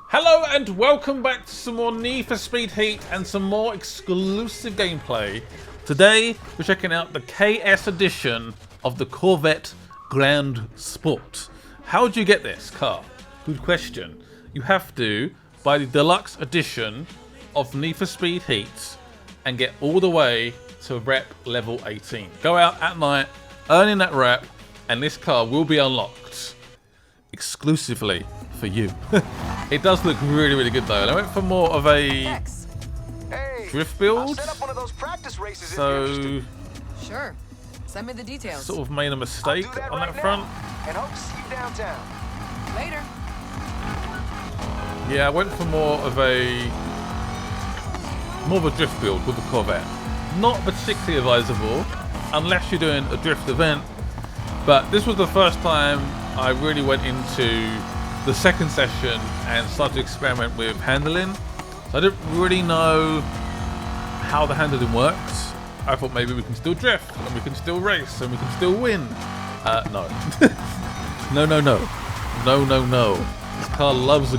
Hello and welcome back to some more Need for Speed Heat and some more exclusive gameplay. Today we're checking out the KS edition of the Corvette Grand Sport. How do you get this car? Good question. You have to buy the deluxe edition of Need for Speed Heat and get all the way to rep level 18. Go out at night, earning that rep, and this car will be unlocked exclusively for you. It does look really, really good though. And I went for more of a drift build. So sure. Send me the details. Sort of made a mistake on that front. And hope to see you downtown. Later. Yeah, I went for more of a drift build with the Corvette. Not particularly advisable unless you're doing a drift event. But this was the first time I really went into the second session and started to experiment with handling. So I didn't really know how the handling works. I thought maybe we can still drift and we can still race and we can still win. No. No. This car loves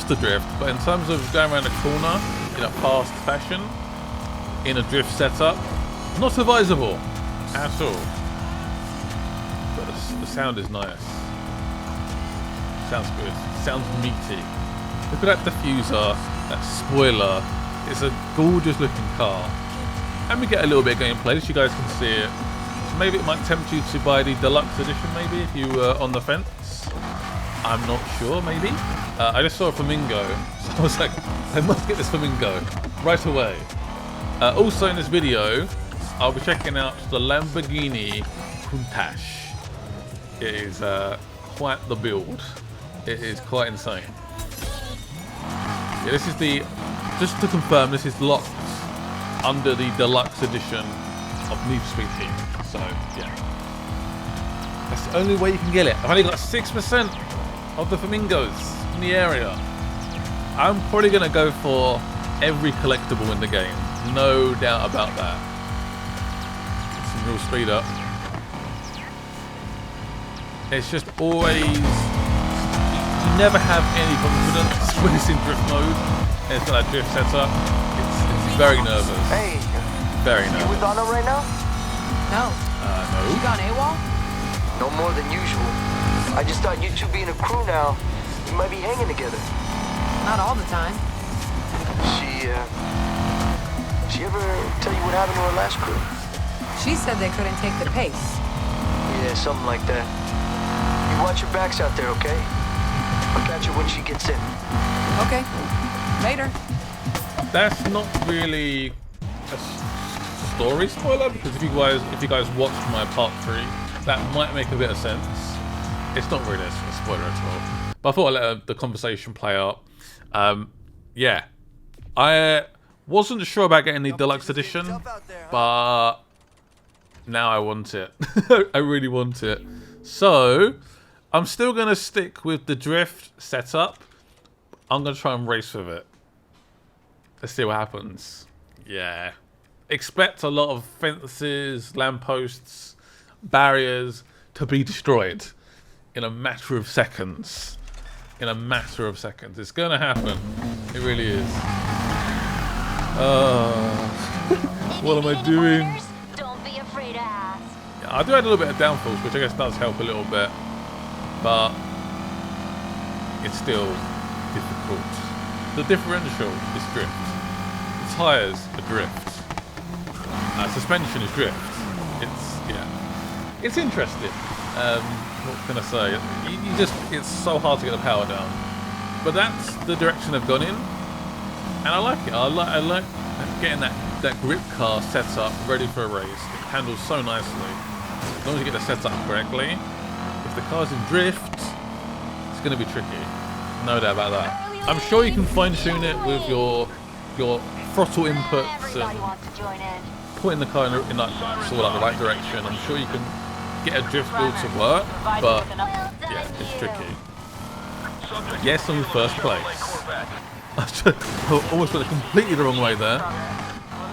to drift, but in terms of going around a corner in a fast fashion, in a drift setup, not advisable at all. But the sound is nice. Sounds good. Sounds meaty. Look at that diffuser, that spoiler. It's a gorgeous looking car. And we get a little bit of gameplay so you guys can see it. So maybe it might tempt you to buy the deluxe edition maybe if you were on the fence. I'm not sure, maybe. I just saw a flamingo, so I was like, I must get this flamingo right away. Also in this video, I'll be checking out the Lamborghini Countach. It is quite the build. It is quite insane. Yeah, this is the, just to confirm, this is locked under the deluxe edition of Need for Speed Heat. So, yeah. That's the only way you can get it. I've only got 6% of the flamingos in the area. I'm probably going to go for every collectible in the game. No doubt about that. Get some real speed up. It's just always... You never have any confidence when it's in drift mode and it's got that drift setup. It's very nervous. Hey, very nervous. you with Anna right now? No. No. You gone AWOL? No more than usual. I just thought you two being a crew now, you might be hanging together. Not all the time. She ever tell you what happened to her last crew? She said they couldn't take the pace. Yeah, something like that. You watch your backs out there, okay? I'll catch her when she gets in. Okay. Later. That's not really a story spoiler because if you guys watched my part 3, that might make a bit of sense. It's not really a spoiler at all. But I thought I'd let the conversation play out. Yeah, I wasn't sure about getting the deluxe edition, but now I want it. I really want it. So I'm still gonna stick with the drift setup. I'm gonna try and race with it. Let's see what happens. Yeah. Expect a lot of fences, lampposts, barriers to be destroyed in a matter of seconds. In a matter of seconds. It's gonna happen. It really is. What am I doing? Don't be afraid to ask. Yeah, I do have a little bit of downforce, which I guess does help a little bit. But it's still difficult. The differential is drift. The tyres are drift. Suspension is drift. It's interesting. What can I say? It's so hard to get the power down. But that's the direction they've gone in, and I like it. I like getting that grip car set up, ready for a race. It handles so nicely. As long as you get the setup correctly. If the car's in drift, it's going to be tricky. No doubt about that. I'm sure you can fine tune it with your throttle inputs and putting the car in like sort of like the right direction. I'm sure you can get a drift build to work, but yeah, it's tricky. Yes, I'm in first place. I almost went completely the wrong way there.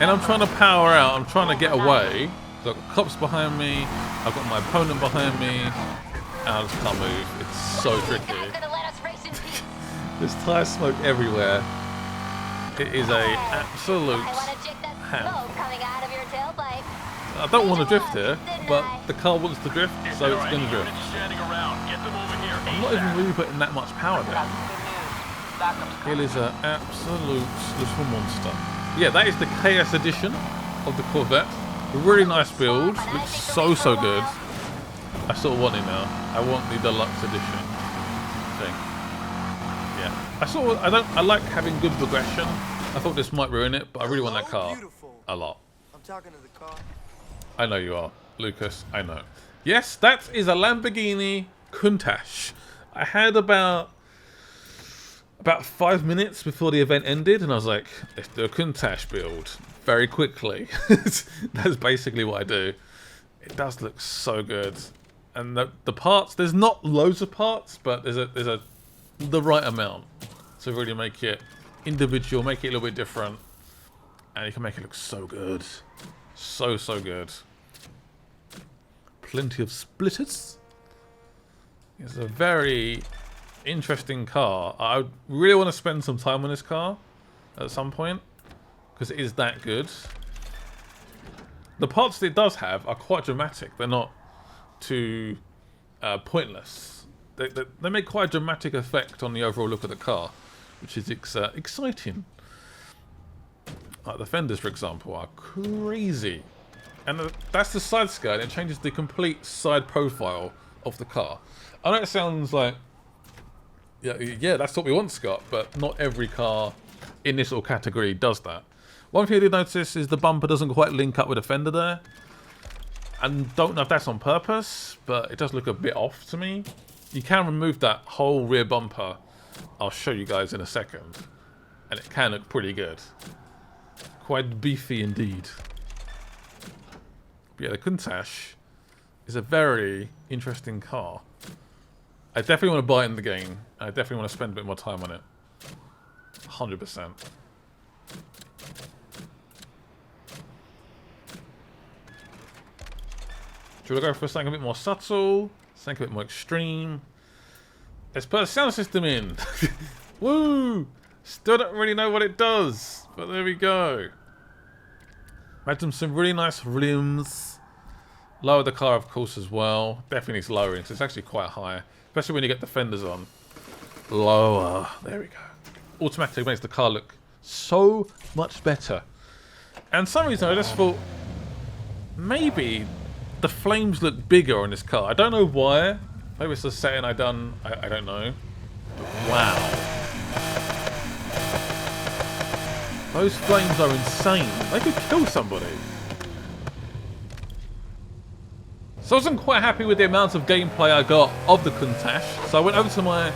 And I'm trying to power out, I'm trying to get away. I've got cops behind me, I've got my opponent behind me, and I just can't move. It's so tricky. There's tyre smoke everywhere. It is a absolute ham. I don't want to drift here, but the car wants to drift, so it's going to drift. I'm not even really putting that much power there. It is an absolute little monster. Yeah, that is the KS edition of the Corvette. A really nice build. Looks so good. I sort of want it now. I want the deluxe edition thing. Yeah. I like having good progression. I thought this might ruin it, but I really want that car a lot. I'm talking to the car. I know you are, Lucas. I know. Yes, that is a Lamborghini Countach. I had about 5 minutes before the event ended, and I was like, let's do a Countach build very quickly. That's basically what I do. It does look so good, and the parts. There's not loads of parts, but there's the right amount to really make it individual, make it a little bit different, and you can make it look so good, so good. Plenty of splitters. It's a very interesting car. I really want to spend some time on this car at some point because it is that good. The parts that it does have are quite dramatic. They're not too pointless. They make quite a dramatic effect on the overall look of the car, which is exciting. Like the fenders, for example, are crazy. And that's the side skirt. It changes the complete side profile of the car. I know it sounds like, yeah, that's what we want, Scott, but not every car in this little category does that. One thing I did notice is the bumper doesn't quite link up with the fender there. And don't know if that's on purpose, but it does look a bit off to me. You can remove that whole rear bumper. I'll show you guys in a second. And it can look pretty good. Quite beefy indeed. But yeah, the Countach is a very interesting car. I definitely want to buy it in the game. I definitely want to spend a bit more time on it. 100%. Should we go for something a bit more subtle? Something a bit more extreme? Let's put a sound system in. Woo! Still don't really know what it does, but there we go. Imagine some really nice rims. Lower the car, of course, as well. Definitely needs lowering, so it's actually quite high. Especially when you get the fenders on. Lower. There we go. Automatically makes the car look so much better. And for some reason I just thought maybe the flames look bigger on this car. I don't know why. Maybe it's the setting I don't know. Wow. Those flames are insane. They could kill somebody. So I wasn't quite happy with the amount of gameplay I got of the Countach. So I went over to my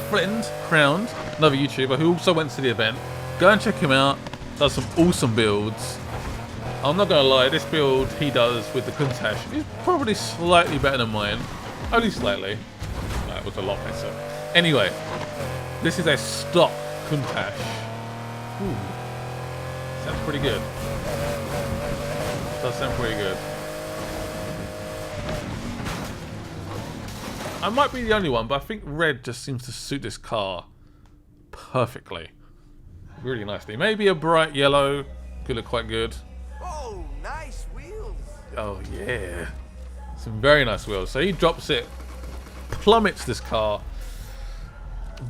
friend, Crowned, another YouTuber who also went to the event. Go and check him out. Does some awesome builds. I'm not going to lie, this build he does with the Countach is probably slightly better than mine. Only slightly. That was a lot better. Anyway, this is a stock Countach. Ooh. Sounds pretty good. Does sound pretty good. I might be the only one, but I think red just seems to suit this car perfectly. Really nicely. Maybe a bright yellow could look quite good. Oh, nice wheels. Oh, yeah. Some very nice wheels. So he drops it, plummets this car,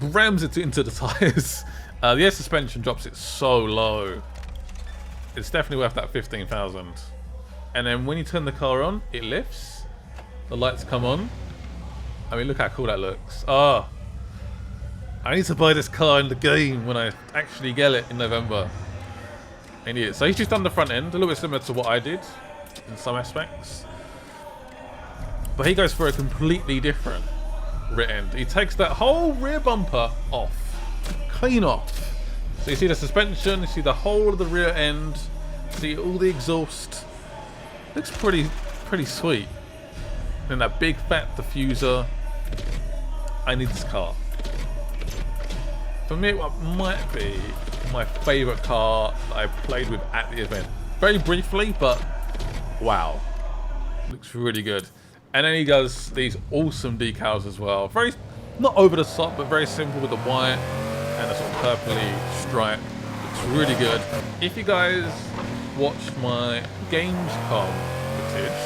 rams it into the tyres. The air suspension drops it so low. It's definitely worth that 15,000. And then when you turn the car on, it lifts. The lights come on. I mean, look how cool that looks. Oh, I need to buy this car in the game when I actually get it in November. I need it. So he's just done the front end, a little bit similar to what I did in some aspects. But he goes for a completely different rear end. He takes that whole rear bumper off. Clean off. So you see the suspension, you see the whole of the rear end, see all the exhaust. Looks pretty sweet. And that big fat diffuser. I need this car. For me, it might be my favourite car that I played with at the event. Very briefly, but wow. Looks really good. And then he does these awesome decals as well. Very, not over the top, but very simple with the white. purpley stripe. Looks really good. If you guys watched my Gamescom footage,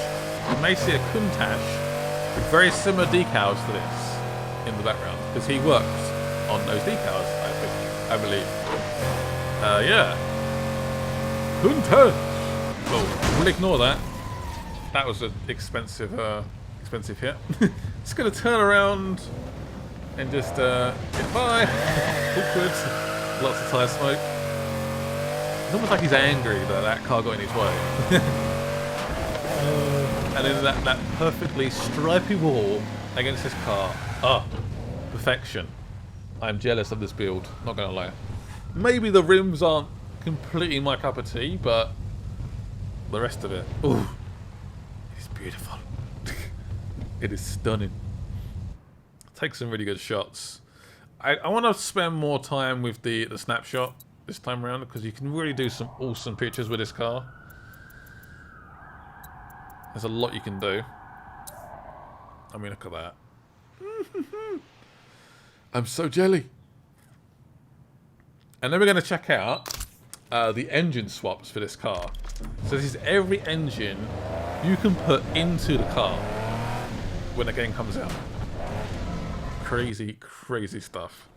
you may see a Countach with very similar decals to this in the background, because he works on those decals, I believe. Yeah. Countach! Oh, we'll ignore that. That was an expensive hit. Just gonna turn around and just get by. Awkward. Lots of tyre smoke. It's almost like he's angry that that car got in his way. And then that perfectly stripy wall against this car. Ah, perfection. I'm jealous of this build, not gonna lie. Maybe the rims aren't completely my cup of tea, but the rest of it, ooh, it's beautiful. It is stunning. Take some really good shots. I want to spend more time with the snapshot this time around, because you can really do some awesome pictures with this car. There's a lot you can do. I mean, look at that. I'm so jelly. And then we're going to check out the engine swaps for this car. So this is every engine you can put into the car when the game comes out. Crazy, crazy stuff.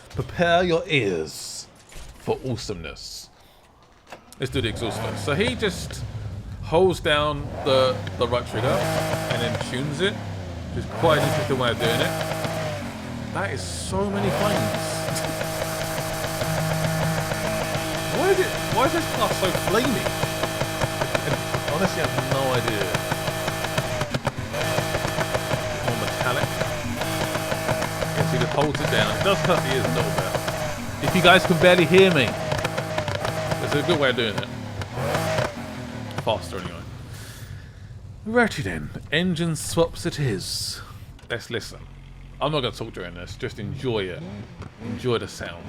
Prepare your ears for awesomeness. Let's do the exhaust first. So he just holds down the right trigger and then tunes it, which is quite an interesting way of doing it. That is so many flames. Why is this car so flamey? And honestly, I have no idea. More metallic. Yes, he just holds it down. It does hurt the ears a little bit. If you guys can barely hear me, there's a good way of doing it. Faster anyway. Righty then, engine swaps it is. Let's listen. I'm not going to talk during this, just enjoy it. Enjoy the sounds.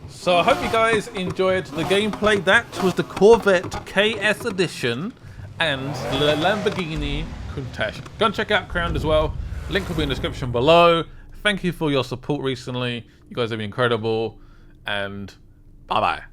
So I hope you guys enjoyed the gameplay. That was the Corvette KS Edition and the Lamborghini Countach. Go and check out Crowned as well. Link will be in the description below. Thank you for your support recently. You guys have been incredible. And bye-bye.